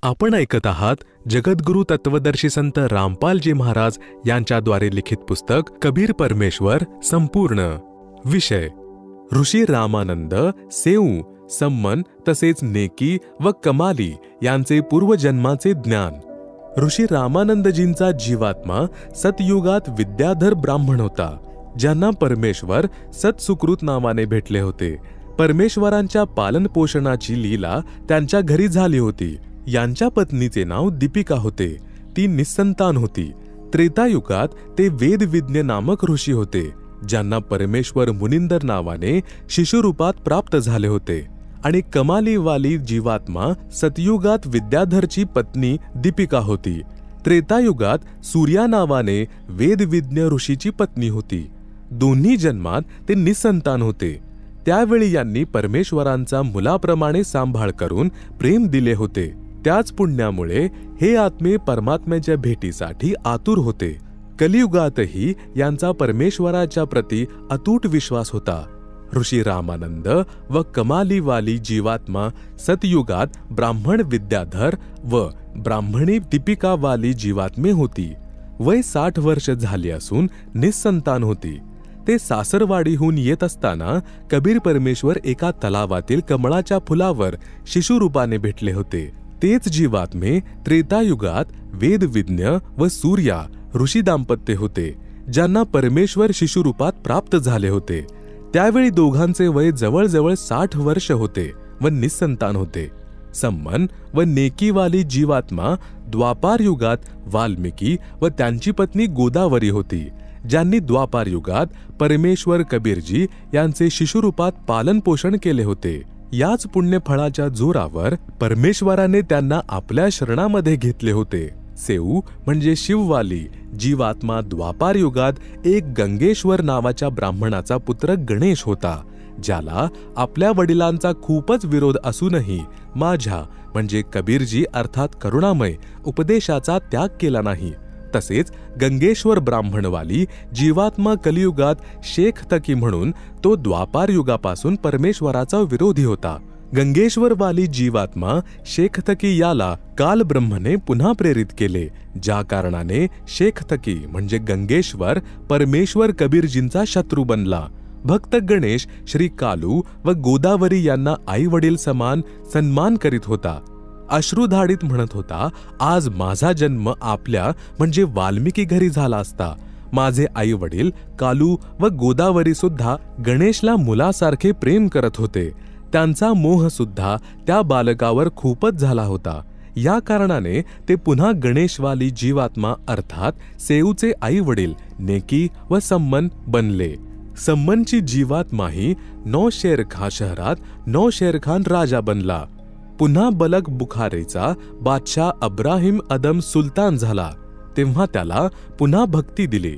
आपण ऐकत आहात जगद्गुरु तत्वदर्शी संत रामपालजी महाराज यांच्याद्वारे लिखित पुस्तक कबीर परमेश्वर संपूर्ण. विषय ऋषी रामानंद, सेऊ, सम्मन तसेच नेकी व कमाली यांचे पूर्वजन्माचे ज्ञान. ऋषी रामानंदजींचा जीवात्मा सतयुगात विद्याधर ब्राह्मण होता, ज्यांना परमेश्वर सत्सुकृत नावाने भेटले होते. परमेश्वरांच्या पालनपोषणाची लीला त्यांच्या घरी झाली होती. यांच्या पत्नीचे नाव दीपिका होते. ती निस्संतान होती. त्रेतायुगात ते वेदविज्ञ नामक ऋषी होते, ज्यांना परमेश्वर मुनिंदर नावाने शिशुरूपात प्राप्त झाले होते. आणि कमालीवाली जीवात्मा सतयुगात विद्याधरची पत्नी दीपिका होती. त्रेतायुगात सूर्या नावाने वेदविज्ञ ऋषीची पत्नी होती. दोन्ही जन्मात ते निस्संतान होते. त्यावेळी यांनी परमेश्वरांचा मुलाप्रमाणे सांभाळ करून प्रेम दिले होते. त्याच पुण्यामुळे हे आत्मे परमात्म्याच्या भेटीसाठी आतुर होते. कलियुगातही यांचा परमेश्वराच्या प्रती अतूट विश्वास होता. ऋषी रामानंद व कमालीवाली जीवात्मा सतयुगात ब्राह्मण विद्याधर व ब्राह्मणी दीपिकावाली जीवात्मे होती. वय 60 वर्ष झाली असून निस्संतान होती. ते सासरवाडीहून येत असताना कबीर परमेश्वर एका तलावातील कमळाच्या फुलावर शिशुरूपाने भेटले होते. तेच जीवात्मे त्रेतायुगात वेदविज्ञ व सूर्या ऋषी दाम्पत्य होते, ज्यांना परमेश्वर शिशुरूपात प्राप्त झाले होते. त्यावेळी दोघांचे वय जवळजवळ 60 वर्ष होते व निस्संतान होते. सम्मन व नेकीवाली जीवात्मा द्वापार युगात वाल्मिकी व त्यांची पत्नी गोदावरी होती, ज्यांनी द्वापार युगात परमेश्वर कबीरजी यांचे शिशुरूपात पालन पोषण केले होते. याच पुण्यफळाच्या जोरावर परमेश्वराने त्यांना आपल्या शरणामध्ये घेतले होते. सेऊ म्हणजे शिववाली जीवात्मा द्वापार युगात एक गंगेश्वर नावाच्या ब्राह्मणाचा पुत्र गणेश होता, ज्याला आपल्या वडिलांचा खूपच विरोध असूनही माझ्या म्हणजे कबीरजी अर्थात करुणामय उपदेशाचा त्याग केला नाही. तसेच गंगेश्वर ब्राह्मणवाली जीवात्मा कलियुगात शेख तकी म्हणून तो द्वापार युगापासून परमेश्वराचा विरोधी होता. गंगेश्वरवाली जीवात्मा शेख तकी याला काल ब्रह्मने पुन्हा प्रेरित केले, ज्या कारणाने शेख तकी म्हणजे गंगेश्वर परमेश्वर कबीरजींचा शत्रू बनला. भक्त गणेश श्री कालू व गोदावरी यांना आई वडील समान सन्मान करीत होता. अश्रुधाडित म्हणत होता, आज माझा जन्म आपल्या म्हणजे वाल्मिकी घरी झाला असता. माझे आई वडील कालू व गोदावरी सुद्धा गणेशला मुलासारखे प्रेम करत होते. त्यांचा मोह सुद्धा त्या बालकावर खूपच झाला होता. या कारणाने ते पुन्हा गणेशवाली जीवात्मा अर्थात सेऊचे आई वडील नेकी व सम्मन बनले. सम्मनची जीवात्माही नौशेरखान शहरात नौशेरखान राजा बनला. पुन्हा बलक बुखारेचा बादशाह अब्राहिम अदम सुलतान झाला. तेव्हा त्याला पुन्हा भक्ती दिली.